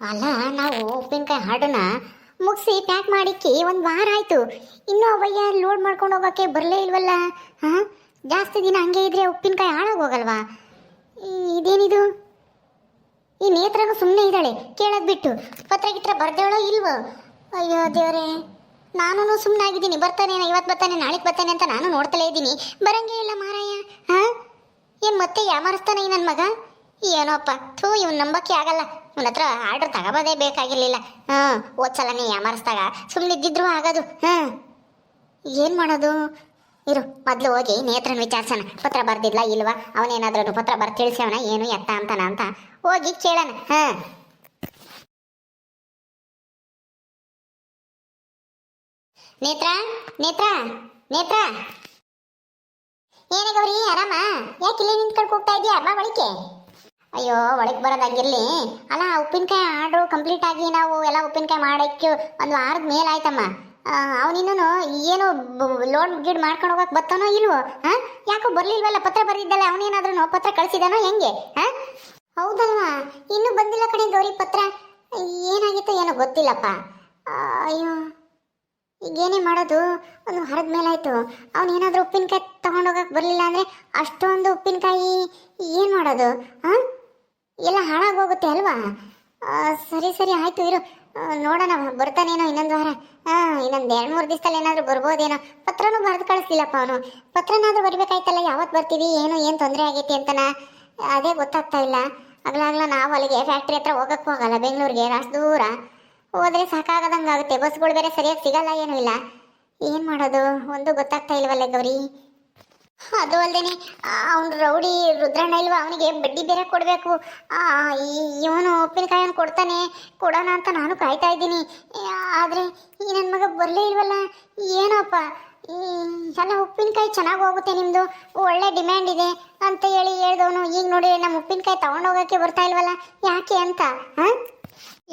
ಅಲ್ಲ, ನಾವು ಉಪ್ಪಿನಕಾಯಿ ಹಾಡನ್ನ ಮುಗಿಸಿ ಪ್ಯಾಕ್ ಮಾಡಿಕ್ಕಿ ಒಂದು ವಾರ ಆಯ್ತು. ಇನ್ನೂ ಅವಯ್ಯ ಲೋಡ್ ಮಾಡ್ಕೊಂಡು ಹೋಗೋಕ್ಕೆ ಬರಲೇ ಇಲ್ವಲ್ಲ. ಹಾಂ, ಜಾಸ್ತಿ ದಿನ ಹಂಗೆ ಇದ್ರೆ ಉಪ್ಪಿನಕಾಯಿ ಹಾಳಾಗೋಗಲ್ವಾ? ಇದೇನಿದು? ಈ ನೇತ್ರನೂ ಸುಮ್ಮನೆ ಇದ್ದಾಳೆ ಕೇಳೋದು ಬಿಟ್ಟು. ಪತ್ರ ಗಿತ್ರ ಬರ್ದೇಳೋ ಇಲ್ವೋ? ಅಯ್ಯೋ ದೇವರೇ, ನಾನು ಸುಮ್ಮನೆ ಆಗಿದ್ದೀನಿ. ಬರ್ತಾನೆ, ಇವತ್ತು ಬರ್ತಾನೆ, ನಾಳೆಗೆ ಬರ್ತಾನೆ ಅಂತ ನಾನು ನೋಡ್ತಲೇ ಇದ್ದೀನಿ. ಬರಂಗೇ ಇಲ್ಲ ಮಾರಾಯ. ಹಾಂ, ಏನು ಮತ್ತೆ ಯಾಮಾರಿಸ್ತಾನೆ ಈ ನನ್ನ ಮಗ? ಏನೋಪ್ಪ, ಥೂ, ಇವ್ನು ನಂಬಕ್ಕೆ ಆಗಲ್ಲ. ಇವನ ಹತ್ರ ಆರ್ಡ್ರ್ ತಗೋಬೋದೇ ಬೇಕಾಗಿರ್ಲಿಲ್ಲ. ಓದ್ಸಲನೇ ಯಾಮಾರಿಸ್ದಾಗ ಸುಮ್ಮನಿದ್ದಿದ್ರು ಆಗೋದು. ಏನು ಮಾಡೋದು? ಇರು, ಮೊದಲು ಹೋಗಿ ನೇತ್ರನ ವಿಚಾರಿಸೋಣ. ಪತ್ರ ಬರ್ದಿದ್ಲ ಇಲ್ವಾ, ಅವನೇನಾದ್ರೂ ಪತ್ರ ಬರ್ದು ತಿಳಿಸೋಣ ಏನು ಎತ್ತ ಅಂತಾನ ಅಂತ ಹೋಗಿ ಕೇಳೋಣ. ನೇತ್ರ, ನೇತ್ರ, ನೇತ್ರ, ಏನೇ ಗೌರಿ, ಆರಾಮ? ಯಾಕೆ ಇಲ್ಲಿ ನಿಂತ್ಕೊಂಡು ಹೋಗ್ತಾ ಇದೀಯ? ಅಮ್ಮ ಒಳಕ್ಕೆ. ಅಯ್ಯೋ, ಒಳಗೆ ಬರೋದಾಗಿರ್ಲಿ. ಅಲ್ಲ, ಉಪ್ಪಿನಕಾಯಿ ಆರ್ಡ್ರು ಕಂಪ್ಲೀಟ್ ಆಗಿ ನಾವು ಎಲ್ಲ ಉಪ್ಪಿನಕಾಯಿ ಮಾಡೋಕ್ಕೆ ಒಂದು ವಾರದ ಮೇಲೆ ಆಯ್ತಮ್ಮ. ಅವನಿನ್ನೂ ಏನು ಲೋಡ್ ಗಿಡ್ ಮಾಡ್ಕೊಂಡು ಹೋಗಕ್ಕೆ ಬರ್ತಾನೋ ಇಲ್ವೋ? ಯಾಕೋ ಬರ್ಲಿಲ್ವಲ್ಲ? ಪತ್ರ ಬರೆದಿದ್ದಲ್ಲ, ಅವನೇನಾದ್ರೂ ಪತ್ರ ಕಳಿಸಿದಾನೋ ಹೆಂಗೆ? ಹೌದಲ್ವಾ? ಇನ್ನೂ ಬಂದಿಲ್ಲ ಕಣೆ ಗೌರಿ ಪತ್ರ. ಏನಾಗಿತ್ತು ಏನೋ ಗೊತ್ತಿಲ್ಲಪ್ಪ. ಅಯ್ಯೋ, ಈಗೇನೇ ಮಾಡೋದು? ಒಂದು ವಾರದ ಮೇಲಾಯ್ತು. ಅವನೇನಾದ್ರೂ ಉಪ್ಪಿನಕಾಯಿ ತಗೊಂಡೋಗಕ್ಕೆ ಬರಲಿಲ್ಲ ಅಂದರೆ ಅಷ್ಟೊಂದು ಉಪ್ಪಿನಕಾಯಿ ಏನು ಮಾಡೋದು? ಎಲ್ಲ ಹಾಳಾಗೋಗುತ್ತೆ ಅಲ್ವಾ? ಸರಿ ಸರಿ ಆಯಿತು, ಇರು, ನೋಡೋಣ. ಬರ್ತಾನೇನೋ ಇನ್ನೊಂದು ವಾರ. ಇನ್ನೊಂದು 2-3 ದಿವಸದಲ್ಲಿ ಏನಾದರೂ ಬರ್ಬೋದೇನೋ. ಪತ್ರನೂ ಬರೆದು ಕಳಿಸ್ಲಿಲ್ಲಪ್ಪ ಅವನು. ಪತ್ರನಾದರೂ ಬರಿಬೇಕಾಯ್ತಲ್ಲ, ಯಾವತ್ತು ಬರ್ತೀವಿ, ಏನು ತೊಂದರೆ ಆಗೈತಿ ಅಂತನ ಅದೇ ಗೊತ್ತಾಗ್ತಾ ಇಲ್ಲ. ಆಗ್ಲಾಗ್ಲ ನಾವು ಅಲ್ಲಿಗೆ ಫ್ಯಾಕ್ಟ್ರಿ ಹತ್ರ ಹೋಗಕ್ಕೆ ಹೋಗಲ್ಲ, ಬೆಂಗಳೂರಿಗೆ ಅಷ್ಟು ದೂರ. ಹೋದರೆ ಸಾಕಾಗದಂಗೆ ಆಗುತ್ತೆ. ಬಸ್ಗಳು ಬೇರೆ ಸರಿಯಾಗಿ ಸಿಗಲ್ಲ, ಏನೂ ಇಲ್ಲ. ಏನು ಮಾಡೋದು ಒಂದು ಗೊತ್ತಾಗ್ತಾ ಇಲ್ವಲ್ಲ ಗೌರಿ. ಅದು ಅಲ್ಲದೆ ಅವನು ರೌಡಿ ರುದ್ರಣ್ಣ ಇಲ್ವಾ, ಅವನಿಗೆ ಬಡ್ಡಿ ಬೇರೆ ಕೊಡಬೇಕು. ಇವನು ಉಪ್ಪಿನಕಾಯನ್ನು ಕೊಡ್ತಾನೆ, ಕೊಡೋಣ ಅಂತ ನಾನು ಕಾಯ್ತಾ ಇದ್ದೀನಿ. ಆದರೆ ಈ ನನ್ನ ಮಗ ಬರಲೇ ಇಲ್ವಲ್ಲ. ಏನೋಪ್ಪ, ಎಲ್ಲ ಉಪ್ಪಿನಕಾಯಿ ಚೆನ್ನಾಗಿ ಹೋಗುತ್ತೆ, ನಿಮ್ಮದು ಒಳ್ಳೆ ಡಿಮ್ಯಾಂಡ್ ಇದೆ ಅಂತ ಹೇಳ್ದವನು ಈಗ ನೋಡಿ ನಮ್ಮ ಉಪ್ಪಿನಕಾಯಿ ತೊಗೊಂಡೋಗೋಕ್ಕೆ ಬರ್ತಾ ಇಲ್ವಲ್ಲ. ಯಾಕೆ ಅಂತ?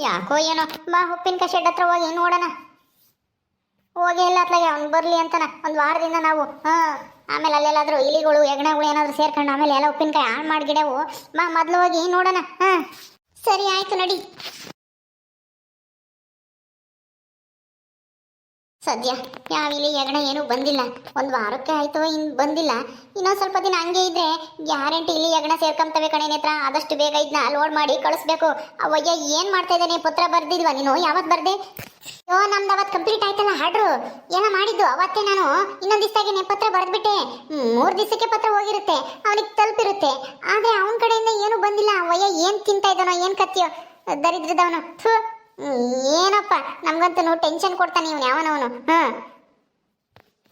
ಯಾಕೋ ಏನೋ. ಬಾ, ಉಪ್ಪಿನಕಾಯಿ ಶೆಡ್ ಹತ್ರ ಹೋಗಿ ನೋಡೋಣ. ಹೋಗಿ ಎಲ್ಲ ಅತ್ಲಾಗೆ ಅವ್ನು ಬರಲಿ ಅಂತನ ಒಂದು ವಾರದಿಂದ ನಾವು. ಆಮೇಲೆ ಅಲ್ಲೆಲ್ಲಾದರೂ ಇಲಿಗಳು ಹೆಗ್ಣಗಳು ಏನಾದರೂ ಸೇರ್ಕೊಂಡು ಆಮೇಲೆ ಎಲ್ಲ ಉಪ್ಪಿನಕಾಯಿ ಹಾಳು ಮಾಡಿಗಿಡವು. ಬಾ, ಮೊದಲು ಹೋಗಿ ನೋಡೋಣ. ಸರಿ ಆಯಿತು, ನಡಿ. ಸದ್ಯ ಯಾವ ಇಲ್ಲಿ ಹೆಗಣ ಏನೂ ಬಂದಿಲ್ಲ. ಒಂದು ವಾರಕ್ಕೆ ಆಯಿತು, ಇನ್ನು ಬಂದಿಲ್ಲ. ಇನ್ನೊಂದು ಸ್ವಲ್ಪ ದಿನ ಹಂಗೆ ಇದ್ರೆ ಗ್ಯಾರಂಟಿ ಇಲ್ಲಿ ಹೆಗಣ ಸೇರ್ಕೊಂತವೆ ಕಣೆ ನೇತ್ರ. ಆದಷ್ಟು ಬೇಗ ಇದನ್ನ ಲೋಡ್ ಮಾಡಿ ಕಳಿಸ್ಬೇಕು. ಅವಯ್ಯ ಏನು ಮಾಡ್ತಾ ಇದ್ದಾನೆ? ಪತ್ರ ಬರ್ದಿದ್ವಾ ನೀನು? ಯಾವತ್ತು ಬರ್ದೆ? ನಮ್ದು ಅವತ್ತು ಕಂಪ್ಲೀಟ್ ಆಯ್ತಲ್ಲ ಆರ್ಡ್ರು, ಏನೋ ಮಾಡಿದ್ದು ಅವತ್ತೇ. ನಾನು ಇನ್ನೊಂದು ದಿವಸದಾಗೆ ಪತ್ರ ಬರೆದ್ಬಿಟ್ಟೆ. 3 ದಿವಸಕ್ಕೆ ಪತ್ರ ಹೋಗಿರುತ್ತೆ, ಅವನಿಗೆ ತಲುಪಿರುತ್ತೆ. ಆದರೆ ಅವನ ಕಡೆಯಿಂದ ಏನೂ ಬಂದಿಲ್ಲ. ಅವಯ್ಯ ಏನು ತಿಂತಾ ಇದ್ದಾನೋ, ಏನು ಕತ್ತಿಯೋ ದರಿದ್ರದವನು. ಏನಪ್ಪ, ನಮ್ಗಂತೂ ಟೆನ್ಷನ್ ಕೊಡ್ತಾನೆ ಇವನು, ಯಾವನವನು.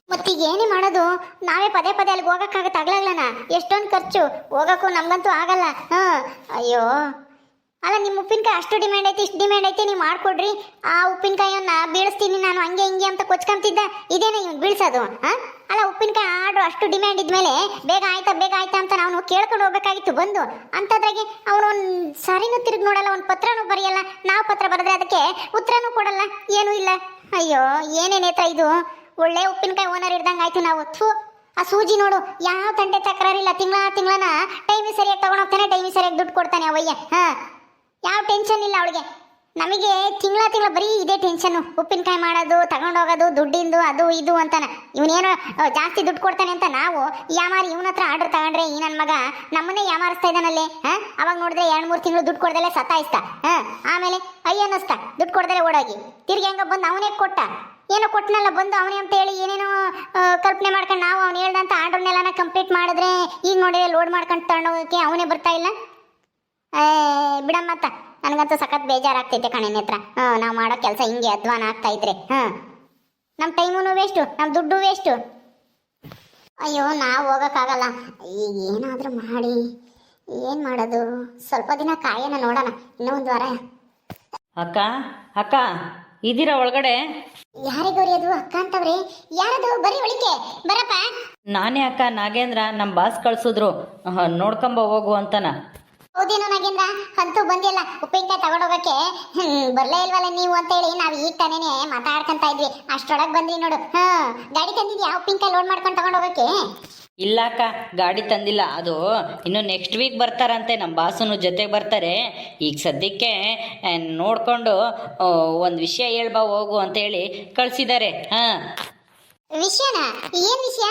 ಮತ್ತೀಗ ಏನೇ ಮಾಡೋದು? ನಾವೇ ಪದೇ ಪದೇ ಅಲ್ಲಿಗೆ ಹೋಗೋಕ್ಕಾಗತ್ತೆ? ಆಗ್ಲಾಗ್ಲನ ಎಷ್ಟೊಂದು ಖರ್ಚು, ಹೋಗೋಕ್ಕೂ ನಮ್ಗಂತೂ ಆಗಲ್ಲ. ಅಯ್ಯೋ, ಅಲ್ಲ, ನಿಮ್ಮ ಉಪ್ಪಿನಕಾಯಿ ಅಷ್ಟು ಡಿಮ್ಯಾಂಡ್ ಐತಿ, ಇಷ್ಟು ಡಿಮ್ಯಾಂಡ್ ಐತಿ, ನೀವು ಮಾಡಿಕೊಡ್ರಿ. ಆ ಉಪ್ಪಿನಕಾಯಿಯನ್ನ ಬೀಳಿಸ್ತೀನಿ ನಾನು ಹಂಗೆ ಹಿಂಗೆ ಅಂತ ಕೊಚ್ಕೊಂತಿದ್ದ. ಇದೇನ ಇವ್ನು ಬೀಳ್ಸೋದು? ಅಲ್ಲ, ಉಪ್ಪಿನಕಾಯಿ ಆರ್ಡ್ರು ಅಷ್ಟು ಡಿಮ್ಯಾಂಡ್ ಇದ್ಮೇಲೆ ಬೇಗ ಆಯ್ತಾ ಅಂತ ನಾವು ಕೇಳ್ಕೊಂಡು ಹೋಗ್ಬೇಕಾಗಿತ್ತು ಬಂದು. ಅಂಥದ್ರಾಗೆ ಅವನು ಒಂದು ಸಾರಿನೂ ತಿರುಗಿ ನೋಡಲ್ಲ, ಒಂದು ಪತ್ರನೂ ಬರೆಯಲ್ಲ. ನಾವು ಪತ್ರ ಬರೆದ್ರೆ ಅದಕ್ಕೆ ಉತ್ತರನೂ ಕೊಡಲ್ಲ, ಏನೂ ಇಲ್ಲ. ಅಯ್ಯೋ, ಏನೇನೇತ ಇದು? ಒಳ್ಳೆ ಉಪ್ಪಿನಕಾಯಿ ಓನರ್ ಇಡ್ದಂಗೆ ಆಯ್ತು ನಾವು. ಆ ಸೂಜಿ ನೋಡು, ಯಾವ ತಂಟೆ ತಕರಾರಿಲ್ಲ. ತಿಂಗಳನ ಟೈಮಿಗೆ ಸರಿಯಾಗಿ ತಗೊಂಡೋಗ್ತಾನೆ, ಟೈಮಿಗೆ ಸರಿಯಾಗಿ ದುಡ್ಡು ಕೊಡ್ತಾನೆ ಅವಯ್ಯ. ಯಾವ ಟೆನ್ಷನ್ ಇಲ್ಲ ಅವಳಿಗೆ. ನಮಗೆ ತಿಂಗಳ ಬರೀ ಇದೇ ಟೆನ್ಷನ್ನು. ಉಪ್ಪಿನಕಾಯಿ ಮಾಡೋದು, ತಗೊಂಡೋಗೋದು, ದುಡ್ಡಿಂದು ಅದು ಇದು ಅಂತಾನೆ. ಇವನೇನೋ ಜಾಸ್ತಿ ದುಡ್ಡು ಕೊಡ್ತಾನೆ ಅಂತ ನಾವು ಯಾಮಾರಿ ಇವನ ಹತ್ರ ಆರ್ಡರ್ ತಗೊಂಡ್ರೆ ಈ ನನ್ನ ಮಗ ನಮ್ಮನ್ನೇ ಯಾಮಾರಿಸ್ತಾ ಇದ್ದಾನಲ್ಲಿ. ಅವಾಗ ನೋಡಿದ್ರೆ 2-3 ತಿಂಗಳು ದುಡ್ಡು ಕೊಡ್ದಲ್ಲೇ ಸತಾಯಿಸ್ತ. ಆಮೇಲೆ ಅನ್ನಿಸ್ತಾ ದುಡ್ಡು ಕೊಡ್ದಲ್ಲೇ ಓಡೋಗಿ ತಿರ್ಗಿ ಹಂಗ ಬಂದು ಅವನೇ ಕೊಟ್ಟ. ಏನೋ ಕೊಟ್ಟನಲ್ಲ ಬಂದು ಅವನೇ ಅಂತ ಹೇಳಿ ಏನೇನೋ ಕಲ್ಪನೆ ಮಾಡ್ಕೊಂಡು ನಾವು ಅವ್ನು ಹೇಳ್ದಂತ ಆರ್ಡರ್ನೆಲ್ಲ ಕಂಪ್ಲೀಟ್ ಮಾಡಿದ್ರೆ ಈಗ ನೋಡಿದ್ರೆ ಲೋಡ್ ಮಾಡ್ಕೊಂಡು ತಗೊಂಡೋಗೋಕ್ಕೆ ಅವನೇ ಬರ್ತಾ ಇಲ್ಲ. ಬಿಡಮ್ಮತ್ತ, ನನಗಂತೂ ಸಖತ್ ಬೇಜಾರಾಗ್ತೈತೆ ಕಣೆ ನೇತ್ರ. ನಾವು ಮಾಡೋ ಕೆಲಸ ಹಿಂಗೆ ಅಧ್ವಾನ ಆಗ್ತಾ ಇದ್ರೆ ನಮ್ಮ ಟೈಮೂ ವೇಸ್ಟು, ನಮ್ಮ ದುಡ್ಡು ವೇಸ್ಟು. ಅಯ್ಯೋ, ನಾವು ಹೋಗೋಕ್ಕಾಗಲ್ಲ. ಈಗ ಏನಾದರೂ ಮಾಡಿ ಏನು ಮಾಡೋದು? ಸ್ವಲ್ಪ ದಿನ ಕಾಯೋಣ, ನೋಡೋಣ, ಇನ್ನೂ ಒಂದು ವಾರ. ಅಕ್ಕ ಅಕ್ಕ ಇದ್ದೀರಾ ಒಳಗಡೆ? ಯಾರಿಗೋರಿ ಅದು ಅಕ್ಕ ಅಂತವ್ರೆ? ಯಾರದು? ಬರೀ ಒಳಿಕೆ ಬರಪ್ಪ. ನಾನೇ ಅಕ್ಕ, ನಾಗೇಂದ್ರ. ನಮ್ಮ ಬಾಸ್ ಕಳ್ಸಿದ್ರು ನೋಡ್ಕೊಂಬ ಹೋಗು ಅಂತನ. ಹೌದೇನೋ ನಾಗೇಂದ್ರ, ಅಂತೂ ಬಂದಿಲ್ಲ ಉಪ್ಪಿನಕಾಯಿ ತಗೊಂಡೋಗಕ್ಕೆ. ಬರ್ಲೇ ಇಲ್ವಲ್ಲ ನೀವು ಅಂತ ಹೇಳಿ ನಾವು ಈಗ ತಾನೇನೆ ಮಾತಾಡ್ಕೊಂತ ಇದ್ವಿ. ಅಷ್ಟೊಳಗೆ ಬಂದ್ರಿ ನೋಡು. ಗಾಡಿ ತಂದಿದ್ಯಾ ಉಪ್ಪಿನಕಾಯಿ ಲೋಡ್ ಮಾಡ್ಕೊಂಡು ತಗೊಂಡೋಗಕ್ಕೆ? ಇಲ್ಲ ಅಕ್ಕ, ಗಾಡಿ ತಂದಿಲ್ಲ. ಅದು ಇನ್ನು ನೆಕ್ಸ್ಟ್ ವೀಕ್ ಬರ್ತಾರಂತೆ, ನಮ್ಮ ಬಾಸನು ಜೊತೆಗೆ ಬರ್ತಾರೆ. ಈಗ ಸದ್ಯಕ್ಕೆ ನೋಡಿಕೊಂಡು ಒಂದು ವಿಷಯ ಹೇಳ್ಬಾ ಹೋಗು ಅಂತೇಳಿ ಕಳಿಸಿದ್ದಾರೆ. ಹಾಂ, ವಿಷಯನಾ? ಏನ್ ವಿಷಯ?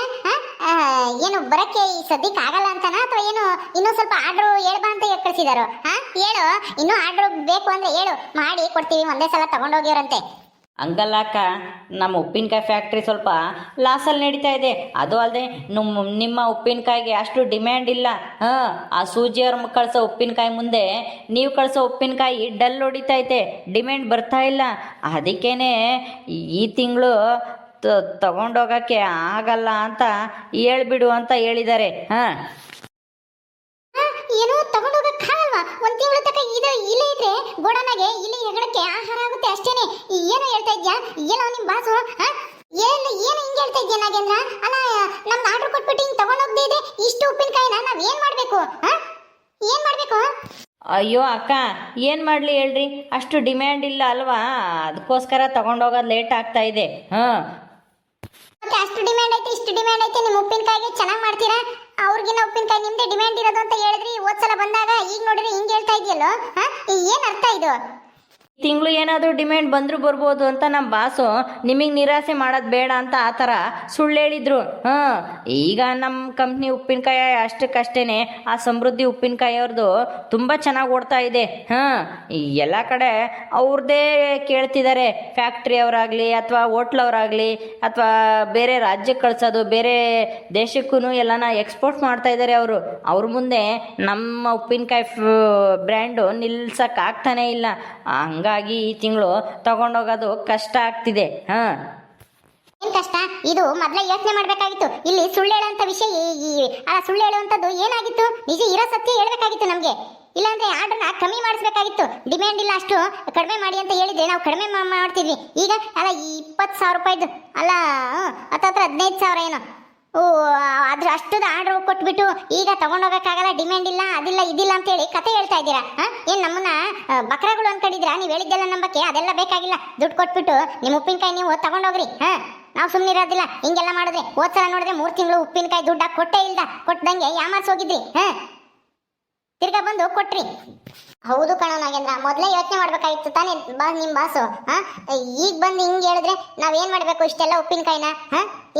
ಏನು ಬರಕ್ಕೆ ಈ ಸದ್ಯಕ್ಕೆ ಆಗಲ್ಲ ಅಂತನಾ, ಅಥವಾ ಏನು ಇನ್ನೂ ಸ್ವಲ್ಪ ಆರ್ಡ್ರು ಹೇಳ್ಬಾ ಅಂತ ಕಳಿಸಿದಾರೋ? ಹೇಳು, ಇನ್ನೂ ಆರ್ಡ್ರು ಬೇಕು ಅಂದ್ರೆ ಹೇಳು, ಮಾಡಿ ಕೊಡ್ತೀವಿ. ಒಂದೇ ಸಲ ತಗೊಂಡೋಗಿವ್ರಂತೆ. ಹಂಗಲ್ಲ ಅಕ್ಕ, ನಮ್ಮ ಉಪ್ಪಿನಕಾಯಿ ಫ್ಯಾಕ್ಟ್ರಿ ಸ್ವಲ್ಪ ಲಾಸಲ್ಲಿ ನಡೀತಾ ಇದೆ. ಅದು ಅಲ್ಲದೆ ನಿಮ್ಮ ಉಪ್ಪಿನಕಾಯಿಗೆ ಅಷ್ಟು ಡಿಮ್ಯಾಂಡ್ ಇಲ್ಲ. ಹಾಂ, ಆ ಸೂಜಿಯವ್ರ ಕಳಿಸೋ ಉಪ್ಪಿನಕಾಯಿ ಮುಂದೆ ನೀವು ಕಳಿಸೋ ಉಪ್ಪಿನಕಾಯಿ ಡಲ್ ಹೊಡಿತೈತೆ, ಡಿಮ್ಯಾಂಡ್ ಬರ್ತಾ ಇಲ್ಲ. ಅದಕ್ಕೇ ಈ ತಿಂಗಳು ತಗೊಂಡೋಗೋಕ್ಕೆ ಆಗಲ್ಲ ಅಂತ ಹೇಳ್ಬಿಡು ಅಂತ ಹೇಳಿದ್ದಾರೆ. ಹಾಂ, ಏನು ತಗೊಂಡೋಗಕ್ಕಾಗಲ್ವಾ? ಒಂದ್ ತಿಂಗಳ ತನಕ ಇದು ಇಲ್ಲೇ ಇದ್ರೆ ಗೋಡನಾಗೆ ಇಲ್ಲಿ ಹೆಗಣಕ್ಕೆ ಆಹಾರ ಆಗುತ್ತೆ ಅಷ್ಟೇನೆ. ಏನು ಹೇಳ್ತಾ ಇದ್ಯಾ? ಏನೋ ನಿಮ್ ಬಾಸು ಏನು ಹಿಂಗ್ ಹೇಳ್ತಾ ಇದ್ಯಾ ನಾಗೇಂದ್ರ? ಅಲ್ಲ, ನಮ್ದು ಆರ್ಡರ್ ಕೊಟ್ಬಿಟ್ಟು ಹಿಂಗ್ ತಗೊಂಡೋಗದೆ ಇದೆ ಇಷ್ಟು ಉಪ್ಪಿನಕಾಯಿನ ನಾವ್ ಏನ್ ಮಾಡ್ಬೇಕು? ಏನ್ ಮಾಡ್ಬೇಕು? ಅಯ್ಯೋ ಅಕ್ಕ, ಏನು ಮಾಡಲಿ ಹೇಳ್ರಿ, ಅಷ್ಟು ಡಿಮ್ಯಾಂಡ್ ಇಲ್ಲ ಅಲ್ವಾ, ಅದಕ್ಕೋಸ್ಕರ ತಗೊಂಡೋಗೋದು ಲೇಟ್ ಆಗ್ತಾ ಇದೆ. ಹಾಂ, ಮತ್ತೆ ಅಷ್ಟು ಡಿಮ್ಯಾಂಡ್ ಐತೆ, ಇಷ್ಟು ಡಿಮ್ಯಾಂಡ್ ಐತೆ, ನಿಮ್ಮ ಉಪ್ಪಿನಕಾಯಿಗೆ ಚೆನ್ನಾಗಿ ಮಾಡ್ತೀರಾ, ಅವ್ರಿಗಿನ್ನ ಉಪ್ಪಿನಕಾಯಿ ನಿಮ್ದೇ ಡಿಮ್ಯಾಂಡ್ ಇರೋದು ಅಂತ ಹೇಳಿದ್ರಿ ಹೋದ್ಸಲ ಬಂದಾಗ. ಈಗ ನೋಡಿದ್ರೆ ಹಿಂಗೆ ಹೇಳ್ತಾ ಇದೆಯಲ್ಲೋ? ಏನ್ ಅರ್ಥ ಇದು? ತಿಂಗಳು ಏನಾದರೂ ಡಿಮ್ಯಾಂಡ್ ಬಂದರೂ ಬರ್ಬೋದು ಅಂತ ನಮ್ಮ ಬಾಸು ನಿಮಗೆ ನಿರಾಸೆ ಮಾಡೋದು ಬೇಡ ಅಂತ ಆ ಥರ ಸುಳ್ಳು ಹೇಳಿದರು. ಹಾಂ, ಈಗ ನಮ್ಮ ಕಂಪ್ನಿ ಉಪ್ಪಿನಕಾಯಿ ಅಷ್ಟಕ್ಕಷ್ಟೇ ಆ ಸಮೃದ್ಧಿ ಉಪ್ಪಿನಕಾಯಿ ಅವ್ರದ್ದು ತುಂಬ ಚೆನ್ನಾಗಿ ಓಡ್ತಾ ಇದೆ. ಹಾಂ, ಎಲ್ಲ ಕಡೆ ಅವ್ರದ್ದೇ ಕೇಳ್ತಿದ್ದಾರೆ. ಫ್ಯಾಕ್ಟ್ರಿಯವರಾಗಲಿ ಅಥವಾ ಹೋಟ್ಲವರಾಗಲಿ ಅಥವಾ ಬೇರೆ ರಾಜ್ಯಕ್ಕೆ ಕಳಿಸೋದು, ಬೇರೆ ದೇಶಕ್ಕೂ ಎಲ್ಲನ ಎಕ್ಸ್ಪೋರ್ಟ್ ಮಾಡ್ತಾ ಇದ್ದಾರೆ ಅವರು. ಅವ್ರ ಮುಂದೆ ನಮ್ಮ ಉಪ್ಪಿನಕಾಯಿ ಬ್ರ್ಯಾಂಡು ನಿಲ್ಸೋಕ್ಕಾಗ್ತಾನೇ ಇಲ್ಲ. ಹಂಗಾಗಿ ಈ ತಿಂಗಳು ತಗೊಂಡೋಗೋದು ಕಷ್ಟ ಆಗ್ತಿದೆ. ಹಾಂ, ಏನ್ ಕಷ್ಟ? ಇದು ಮೊದಲೇ ಯೋಚನೆ ಮಾಡ್ಬೇಕಾಗಿತ್ತು. ಇಲ್ಲಿ ಸುಳ್ಳು ಹೇಳುವಂತ ವಿಷಯ, ಸುಳ್ಳು ಹೇಳುವಂಥದ್ದು ಏನಾಗಿತ್ತು? ನಿಜ ಇರೋ ಸತ್ಯ ಹೇಳ್ಬೇಕಾಗಿತ್ತು ನಮ್ಗೆ. ಇಲ್ಲಾಂದ್ರೆ ಆರ್ಡರ್ನ ಕಮ್ಮಿ ಮಾಡಿಸ್ಬೇಕಾಗಿತ್ತು. ಡಿಮ್ಯಾಂಡ್ ಇಲ್ಲ, ಅಷ್ಟು ಕಡಿಮೆ ಮಾಡಿ ಅಂತ ಹೇಳಿದ್ರೆ ನಾವು ಕಡಿಮೆ ಮಾಡ್ತಿದ್ವಿ. ಈಗ ಅಲ್ಲ, 20,000 ರೂಪಾಯಿದು ಅಲ್ಲ, ಹತ್ತತ್ರ 15,000 ಏನೋ. ಅದ್ರ ಅಷ್ಟದ ಆರ್ಡರ್ ಕೊಟ್ಬಿಟ್ಟು ಈಗ ತಗೊಂಡೋಗಕ್ಕಾಗಲ್ಲ, ಡಿಮ್ಯಾಂಡ್ ಇಲ್ಲ, ಅದಿಲ್ಲ ಇದಿಲ್ಲ ಅಂತ ಹೇಳಿ ಕತೆ ಹೇಳ್ತಾ ಇದ್ದೀರಾ? ಏನ್ ನಮ್ಮನ್ನ ಬಕ್ರಾಗಳು ಅನ್ಕೊಂಡಿದ್ರಾ? ನೀವು ಹೇಳಿದ್ದೆಲ್ಲ ನಂಬಕ್ಕೆ ಅದೆಲ್ಲ ಬೇಕಾಗಿಲ್ಲ. ದುಡ್ಡು ಕೊಟ್ಬಿಟ್ಟು ನಿಮ್ಮ ಉಪ್ಪಿನಕಾಯಿ ನೀವು ತಗೊಂಡೋಗ್ರಿ. ನಾವು ಸುಮ್ಮನೆ ಇರೋದಿಲ್ಲ ಹಿಂಗೆಲ್ಲ ಮಾಡಿದ್ರೆ. ಹೋದ್ಸಲ ನೋಡಿದ್ರೆ 3 ತಿಂಗಳು ಉಪ್ಪಿನಕಾಯಿ ದುಡ್ಡ ಕೊಟ್ಟೇ ಇಲ್ದ, ಕೊಟ್ಟದಂಗೆ ಯಾಮಾರ್ಸ್ ಹೋಗಿದ್ರಿ. ತಿರ್ಗಾ ಬಂದು ಕೊಟ್ರಿ. ಹೌದು ಕಣೋ ನಾಗೇಂದ್ರ, ಮೊದಲೇ ಯೋಚನೆ ಮಾಡ್ಬೇಕಾಗಿತ್ತು ತಾನೇ ನಿಮ್ ಬಾಸು. ಈಗ ಬಂದು ಹಿಂಗೆ ಹೇಳಿದ್ರೆ ನಾವೇನ್ ಮಾಡ್ಬೇಕು? ಇಷ್ಟೆಲ್ಲ ಉಪ್ಪಿನಕಾಯಿನ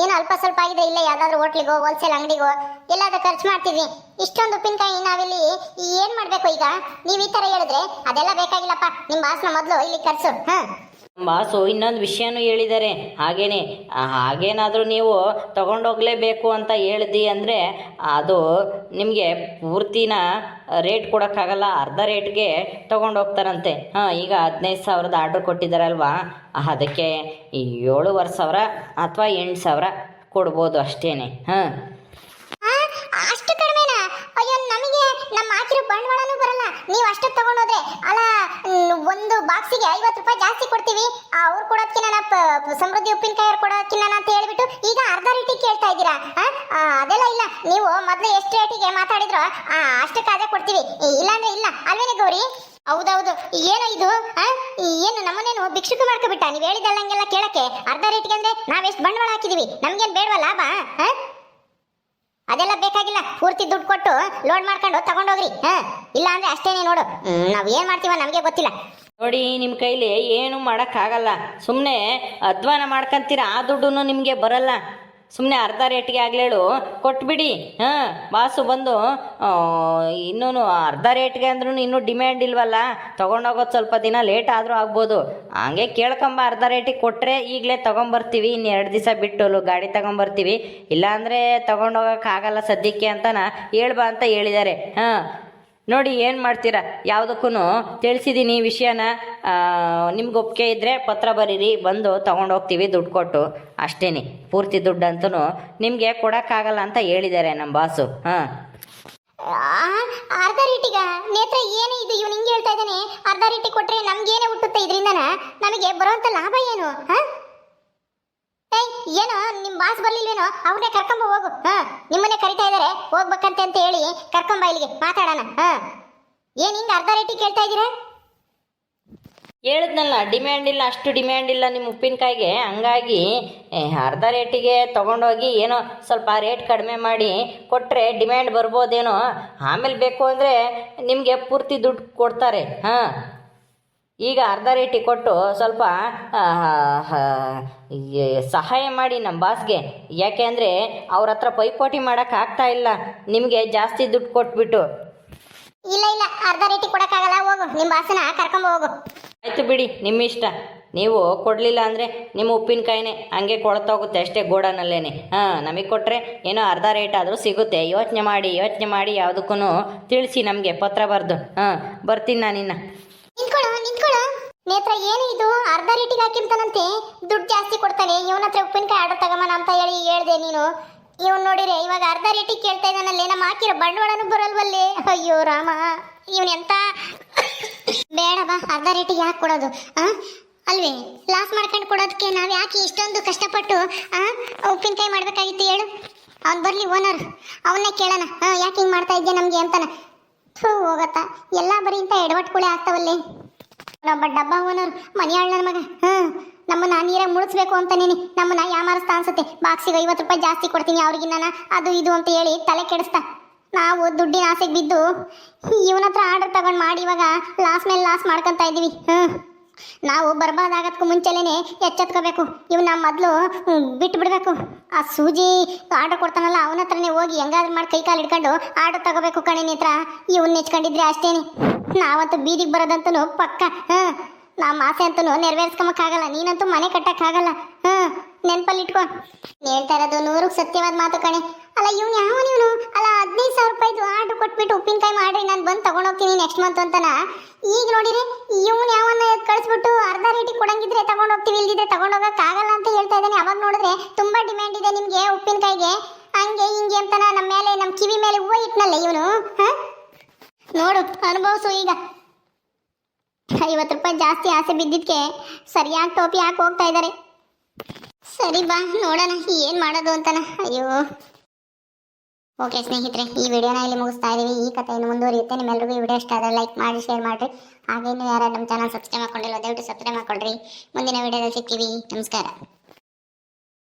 ಏನು ಅಲ್ಪ ಸ್ವಲ್ಪ ಆಗಿದೆ, ಇಲ್ಲ ಯಾವ್ದಾದ್ರು ಹೋಟ್ಲಿಗೋ ಹೋಲ್ಸೇಲ್ ಅಂಗಡಿಗೋ ಎಲ್ಲಾದ್ರೂ ಖರ್ಚು ಮಾಡ್ತಿದ್ವಿ. ಇಷ್ಟೊಂದು ಉಪ್ಪಿನಕಾಯಿ ನಾವಿಲ್ಲಿ ಏನ್ ಮಾಡ್ಬೇಕು? ಈಗ ನೀವ್ ಈ ತರ ಹೇಳಿದ್ರೆ ಅದೆಲ್ಲ ಬೇಕಾಗಿಲ್ಲಪ್ಪ. ನಿಮ್ ಬಾಸ್ನ ಮೊದಲು ಇಲ್ಲಿ ಕರ್ಸು. ಬಾಸು ಇನ್ನೊಂದು ವಿಷಯನೂ ಹೇಳಿದ್ದಾರೆ. ಹಾಗೇನಾದರೂ ನೀವು ತಗೊಂಡೋಗಲೇಬೇಕು ಅಂತ ಹೇಳ್ದಿ ಅಂದರೆ ಅದು ನಿಮಗೆ ಪೂರ್ತಿನ ರೇಟ್ ಕೊಡೋಕ್ಕಾಗಲ್ಲ, ಅರ್ಧ ರೇಟ್ಗೆ ತೊಗೊಂಡೋಗ್ತಾರಂತೆ. ಈಗ 15,000 ಆರ್ಡ್ರ್ ಕೊಟ್ಟಿದ್ದಾರಲ್ವಾ, ಅದಕ್ಕೆ 7,500 ಅಥವಾ 8,000 ಕೊಡ್ಬೋದು ಅಷ್ಟೇ. ಅಷ್ಟು ಕಡಿಮೆನಾ? ಅಯ್ಯೋ, ನಮಗೆ ನಮ್ಮ ಹಾಕಿರೋ ಬಂಡವಾಳನೂ ಬರಲ್ಲ. ನೀವು ಅಷ್ಟು ತಗೊಂಡೋದ್ರೆ ಅಲ್ಲ, ಒಂದು ಬಾಕ್ಸಿಗೆ 50 ರೂಪಾಯಿ ಜಾಸ್ತಿ ಕೊಡ್ತೀವಿ. ಅವ್ರು ಕೊಡೋದಕ್ಕಿನ್ನ ಸಮೃದ್ಧಿ ಉಪ್ಪಿನಕಾಯಿ ಅವ್ರು ಕೊಡೋದಕ್ಕಿನ್ನ ಅಂತ ಹೇಳ್ಬಿಟ್ಟು ಈಗ ಅರ್ಧ ರೇಟಿಗೆ ಕೇಳ್ತಾ ಇದ್ದೀರಾ? ಅದೆಲ್ಲ ಇಲ್ಲ. ನೀವು ಮೊದಲು ಎಷ್ಟು ರೇಟಿಗೆ ಮಾತಾಡಿದ್ರೋ ಅಷ್ಟಕ್ಕೆ ಅದೇ ಕೊಡ್ತೀವಿ, ಇಲ್ಲಾಂದ್ರೆ ಇಲ್ಲ ಅಲ್ವೇನೆ ಗೌರಿ? ಹೌದೌದು. ಏನೋ ಇದು? ಏನು ನಮ್ಮನ್ನೇನು ಭಿಕ್ಷುಕ ಮಾಡ್ಕೊಬಿಟ್ಟ? ನೀವು ಹೇಳಿದಲ್ಲಂಗೆಲ್ಲ ಕೇಳಕ್ಕೆ ಅರ್ಧ ರೇಟಿಗೆ ಅಂದ್ರೆ ನಾವೆಷ್ಟು ಬಂಡವಾಳ ಹಾಕಿದೀವಿ, ನಮ್ಗೇನು ಬೇಡವಾ ಲಾಭ? ಅದೆಲ್ಲ ಬೇಕಾಗಿಲ್ಲ. ಪೂರ್ತಿ ದುಡ್ಡು ಕೊಟ್ಟು ಲೋಡ್ ಮಾಡ್ಕೊಂಡು ತಗೊಂಡೋಗ್ರಿ. ಇಲ್ಲ ಅಂದ್ರೆ ಅಷ್ಟೇನೆ. ನೋಡು, ನಾವ್ ಏನ್ ಮಾಡ್ತೀವ ನಮಗೆ ಗೊತ್ತಿಲ್ಲ. ನೋಡಿ, ನಿಮ್ಮ ಕೈಲಿ ಏನು ಮಾಡೋಕ್ಕಾಗಲ್ಲ. ಸುಮ್ಮನೆ ಅಧ್ವಾನ ಮಾಡ್ಕೊಂತೀರ, ಆ ದುಡ್ಡು ನಿಮಗೆ ಬರಲ್ಲ. ಸುಮ್ಮನೆ ಅರ್ಧ ರೇಟಿಗೆ ಆಗಲೇಳು ಕೊಟ್ಬಿಡಿ. ಬಾಸು ಬಂದು ಇನ್ನೂ ಅರ್ಧ ರೇಟ್ಗೆ ಅಂದ್ರೂ ಇನ್ನೂ ಡಿಮ್ಯಾಂಡ್ ಇಲ್ವಲ್ಲ, ತೊಗೊಂಡೋಗೋದು ಸ್ವಲ್ಪ ದಿನ ಲೇಟ್ ಆದರೂ ಆಗ್ಬೋದು. ಹಂಗೆ ಕೇಳ್ಕೊಂಬ, ಅರ್ಧ ರೇಟಿಗೆ ಕೊಟ್ಟರೆ ಈಗಲೇ ತೊಗೊಂಬರ್ತೀವಿ, ಇನ್ನು 2 ದಿವಸ ಬಿಟ್ಟು ಗಾಡಿ ತೊಗೊಂಬರ್ತೀವಿ. ಇಲ್ಲಾಂದರೆ ತೊಗೊಂಡೋಗೋಕ್ಕಾಗಲ್ಲ ಸದ್ಯಕ್ಕೆ ಅಂತನ ಹೇಳ್ಬಾ ಅಂತ ಹೇಳಿದ್ದಾರೆ. ನೋಡಿ ಏನು ಮಾಡ್ತೀರಾ? ಯಾವುದಕ್ಕೂ ತಿಳಿಸಿದ್ದೀನಿ ವಿಷಯನ. ನಿಮ್ಗೆ ಒಪ್ಪಿಗೆ ಇದ್ದರೆ ಪತ್ರ ಬರೀರಿ, ಬಂದು ತೊಗೊಂಡೋಗ್ತೀವಿ ದುಡ್ಡು ಕೊಟ್ಟು ಅಷ್ಟೇ. ಪೂರ್ತಿ ದುಡ್ಡಂತೂ ನಿಮಗೆ ಕೊಡೋಕ್ಕಾಗಲ್ಲ ಅಂತ ಹೇಳಿದ್ದಾರೆ ನಮ್ಮ ಬಾಸು. ಅರ್ಧ ರೇಟಿಗ ನೇತ್ರ ಏನು ಇದು? ಇವ್ನು ಹಿಂಗೆ ಹೇಳ್ತಾ ಇದ್ದಾನೆ. ಅರ್ಧ ರೇಟಿಗೆ ಕೊಟ್ಟರೆ ನಮ್ಗೇನೆ ಹುಟ್ಟುತ್ತೆ, ಇದರಿಂದನ ನಮಗೆ ಬರುವಂಥ ಲಾಭ ಏನು? ಏನೋ ನಿಮ್ಮ ಬಾಸ್ ಬರ್ಲಿಲ್ವೇನೋ? ಅವ್ರನ್ನೇ ಕರ್ಕೊಂಬ ಹೋಗು. ನಿಮ್ಮನ್ನೇ ಕರಿತಾ ಇದಾರೆ, ಹೋಗ್ಬೇಕಂತೆ ಅಂತ ಹೇಳಿ ಕರ್ಕೊಂಬ, ಇಲ್ಲಿಗೆ ಮಾತಾಡೋಣ. ಏನ್ ಹಿಂಗ ಅರ್ಧ ರೇಟಿಗೆ ಕೇಳ್ತಾ ಇದ್ದೀರಾ? ಹೇಳಿದ್ನಲ್ಲ ಡಿಮ್ಯಾಂಡ್ ಇಲ್ಲ, ಅಷ್ಟು ಡಿಮ್ಯಾಂಡ್ ಇಲ್ಲ ನಿಮ್ಮ ಉಪ್ಪಿನಕಾಯಿಗೆ. ಹಂಗಾಗಿ ಅರ್ಧ ರೇಟಿಗೆ ತೊಗೊಂಡೋಗಿ ಏನೋ ಸ್ವಲ್ಪ ರೇಟ್ ಕಡಿಮೆ ಮಾಡಿ ಕೊಟ್ಟರೆ ಡಿಮ್ಯಾಂಡ್ ಬರ್ಬೋದೇನೋ. ಆಮೇಲೆ ಬೇಕು ಅಂದರೆ ನಿಮಗೆ ಪೂರ್ತಿ ದುಡ್ಡು ಕೊಡ್ತಾರೆ. ಹಾಂ, ಈಗ ಅರ್ಧ ರೇಟಿಗೆ ಕೊಟ್ಟು ಸ್ವಲ್ಪ ಸಹಾಯ ಮಾಡಿ ನಮ್ಮ ಬಾಸ್ಗೆ. ಯಾಕೆ ಅಂದರೆ ಅವ್ರ ಹತ್ರ ಪೈಪೋಟಿ ಮಾಡೋಕ್ಕಾಗ್ತಾ ಇಲ್ಲ ನಿಮಗೆ ಜಾಸ್ತಿ ದುಡ್ಡು ಕೊಟ್ಬಿಟ್ಟು. ಇಲ್ಲ ಇಲ್ಲ, ಅರ್ಧ ರೇಟಿಗೆ ಕೊಡಕ್ಕಾಗಲ್ಲ, ಹೋಗು ನಿಮ್ಮ ಬಾಸನ ಕರ್ಕೊಂಡ್ ಹೋಗು. ಆಯಿತು ಬಿಡಿ, ನಿಮ್ಮ ಇಷ್ಟ. ನೀವು ಕೊಡಲಿಲ್ಲ ಅಂದರೆ ನಿಮ್ಮ ಉಪ್ಪಿನಕಾಯಿನೇ ಹಂಗೆ ಕೊಳ್ತೋಗುತ್ತೆ ಅಷ್ಟೇ ಗೋಡನಲ್ಲೇನೆ. ಹಾಂ, ನಮಗೆ ಕೊಟ್ಟರೆ ಏನೋ ಅರ್ಧ ರೇಟ್ ಆದರೂ ಸಿಗುತ್ತೆ. ಯೋಚನೆ ಮಾಡಿ ಯಾವುದಕ್ಕೂ ತಿಳಿಸಿ ನಮಗೆ ಪತ್ರ ಬರೆದು. ಹಾಂ, ಬರ್ತೀನಿ ನಾನಿನ್ನ. ನಿಂತ್ಕೊಳ್ಳೋ ನೇತ್ರ, ಏನು ಇದು ಅರ್ಧ ರೇಟಿಗೆ ಹಾಕಿರ್ತಾನಂತೆ, ದುಡ್ಡು ಜಾಸ್ತಿ ಕೊಡ್ತಾನೆ. ಇವನ ಹತ್ರ ಉಪ್ಪಿನಕಾಯಿ ಆರ್ಡರ್ ತಗೊಂಬನ ಅಂತ ಹೇಳ್ದೆ ನೀನು. ಇವನ್ ನೋಡಿರೆ ಇವಾಗ ಅರ್ಧ ರೇಟಿಗೆ ಕೇಳ್ತಾ ಇದ್ದಾನಲ್ಲೇ, ನಮ್ಮ ಹಾಕಿರೋ ಬಂಡವಾಳನೂ ಬರಲ್ವಲ್ಲೇ. ಅಯ್ಯೋ ರಾಮ, ಇವನ್ ಎಂತ ಬೇಡ ಬಾ, ಅರ್ಧ ರೇಟಿಗೆ ಯಾಕೆ ಕೊಡೋದು ಅಲ್ವೇ? ಲಾಸ್ ಮಾಡ್ಕೊಂಡು ಕೊಡೋದಕ್ಕೆ ನಾವು ಯಾಕೆ ಇಷ್ಟೊಂದು ಕಷ್ಟಪಟ್ಟು ಉಪ್ಪಿನಕಾಯಿ ಮಾಡ್ಬೇಕಾಗಿತ್ತು ಹೇಳು? ಅವ್ನು ಬರ್ಲಿ ಓನರ್, ಅವನ್ನೇ ಕೇಳೋಣ. ಯಾಕೆ ಹಿಂಗೆ ಮಾಡ್ತಾ ಇದ್ದೆ ನಮಗೆ ಅಂತಾನ. ಹೋಗತ್ತಾ, ಎಲ್ಲ ಬರೀ ಇಂಥ ಎಡವಟ್ಗಳೇ ಆಗ್ತಾವಲ್ಲೇ. ಒಬ್ಬ ಡಬ್ಬ ಓನರ್ ಮನೆಯಾಳ ನನ್ನ ಮಗ. ನಮ್ಮನ್ನ ನೀರಾಗ ಮುಳಿಸ್ಬೇಕು ಅಂತ ನಮ್ಮನ್ನ ಯಾಮಾರಿಸ್ತಾ ಅನ್ಸುತ್ತೆ. ಬಾಕ್ಸಿಗೆ 50 ರೂಪಾಯಿ ಜಾಸ್ತಿ ಕೊಡ್ತೀನಿ ಅವ್ರಿಗೆ ನಾನು, ಅದು ಇದು ಅಂತ ಹೇಳಿ ತಲೆ ಕೆಡಿಸ್ತಾ. ನಾವು ದುಡ್ಡಿನ ಆಸೆಗೆ ಬಿದ್ದು ಇವನ ಹತ್ರ ಆರ್ಡರ್ ತಗೊಂಡು ಮಾಡಿ ಇವಾಗ ಲಾಸ್ ಮೇಲೆ ಲಾಸ್ ಮಾಡ್ಕೊತಾ ಇದ್ದೀವಿ. ನಾವು ಬರ್ಬಾದಾಗದಕ್ಕೂ ಮುಂಚೆಲೇನೆ ಎಚ್ಚೆತ್ಕೋಬೇಕು. ಇವನ್ನ ಮೊದಲು ಬಿಟ್ಬಿಡ್ಬೇಕು. ಆ ಸೂಜಿ ಆರ್ಡರ್ ಕೊಡ್ತಾನಲ್ಲ ಅವನ ಹತ್ರನೇ ಹೋಗಿ ಹೆಂಗಾದ್ರೂ ಮಾಡಿ ಕೈ ಕಾಲು ಹಿಡ್ಕೊಂಡು ಆರ್ಡರ್ ತಗೋಬೇಕು ಕಣೆ ನೇತ್ರ. ಇವನ್ನ ನೆಚ್ಕೊಂಡಿದ್ರೆ ಅಷ್ಟೇನೆ. ನಾವಂತೂ ಬೀದಿಗೆ ಬರೋದಂತೂ ಪಕ್ಕ. ನಮ್ಮ ಆಸೆ ಅಂತೂ ನೆರವೇರಿಸ್ಕೊಂಬಕ್ಕಾಗಲ್ಲ. ನೀನಂತೂ ಮನೆ ಕಟ್ಟಕ್ಕಾಗಲ್ಲ. ನೆನ್ಪಲ್ಲಿ ಇಟ್ಕೊ. ಹೇಳ್ತಾ ಇರೋದು 100ಕ್ಕೆ ಸತ್ಯವಾದ ಮಾತು ಕಣೆ. ಅಲ್ಲ ಇವನು ಅಲ್ಲ 15,000 ರೂಪಾಯಿದು ಆರ್ಡ್ರ್ ಕೊಟ್ಬಿಟ್ಟು ಉಪ್ಪಿನಕಾಯಿ ಮಾಡ್ರಿ ನಾನು ಬಂದು ತಗೊಂಡೋಗ್ತೀನಿ ನೆಕ್ಸ್ಟ್ ಮಂತ್ ಅಂತನ. ಈಗ ನೋಡಿರಿ ಇವನು ಯಾವನ್ನ ಕಳಿಸ್ಬಿಟ್ಟು ಅರ್ಧ ರೇಟಿಗೆ ಕೊಡಂಗಿದ್ರೆ ತಗೊಂಡೋಗ್ತೀವಿ, ಇಲ್ದಿದ್ರೆ ತಗೊಂಡೋಗಕ್ಕಾಗಲ್ಲ ಅಂತ ಹೇಳ್ತಾ ಇದ್ದಾನೆ. ಅವಾಗ ನೋಡಿದ್ರೆ ತುಂಬಾ ಡಿಮ್ಯಾಂಡ್ ಇದೆ ನಿಮ್ಗೆ ಉಪ್ಪಿನಕಾಯಿಗೆ, ಹಂಗೆ ಹಿಂಗೆ ಅಂತನ ನಮ್ಮ ಮೇಲೆ, ನಮ್ಮ ಕಿವಿ ಮೇಲೆ ಹೂವು ಇಟ್ನಲ್ಲ ಇವನು. ನೋಡು, ಅನುಭವಿಸು ಈಗ. 50 ರೂಪಾಯಿ ಜಾಸ್ತಿ ಆಸೆ ಬಿದ್ದಿದ್ಕೆ ಸರಿಯಾಗಿ ಟೋಪಿ ಹಾಕಿ ಹೋಗ್ತಾ ಇದ್ದಾರೆ. ಸರಿ ಬಾ ನೋಡೋಣ ಏನು ಮಾಡೋದು ಅಂತನ. ಅಯ್ಯೋ, ಓಕೆ ಸ್ನೇಹಿತರೆ, ಈ ವಿಡಿಯೋನ ಇಲ್ಲಿ ಮುಗಿಸ್ತಾ ಇದ್ದೀವಿ. ಈ ಕಥೆಯನ್ನು ಮುಂದುವರಿಯುತ್ತೆ. ನಿಮ್ಮೆಲ್ಲರಿಗೂ ಈ ವಿಡಿಯೋ ಇಷ್ಟ ಆದರೆ ಲೈಕ್ ಮಾಡಿ, ಶೇರ್ ಮಾಡಿರಿ. ಹಾಗೇನು ಯಾರು ನಮ್ಮ ಚಾನಲ್ ಸಬ್ಸ್ಕ್ರೈಬ್ ಮಾಡ್ಕೊಂಡಿಲ್ಲ ದಯವಿಟ್ಟು ಸಬ್ಸ್ಕ್ರೈಬ್ ಮಾಡ್ಕೊಳ್ರಿ. ಮುಂದಿನ ವಿಡಿಯೋದಲ್ಲಿ ಸಿಗ್ತೀವಿ. ನಮಸ್ಕಾರ.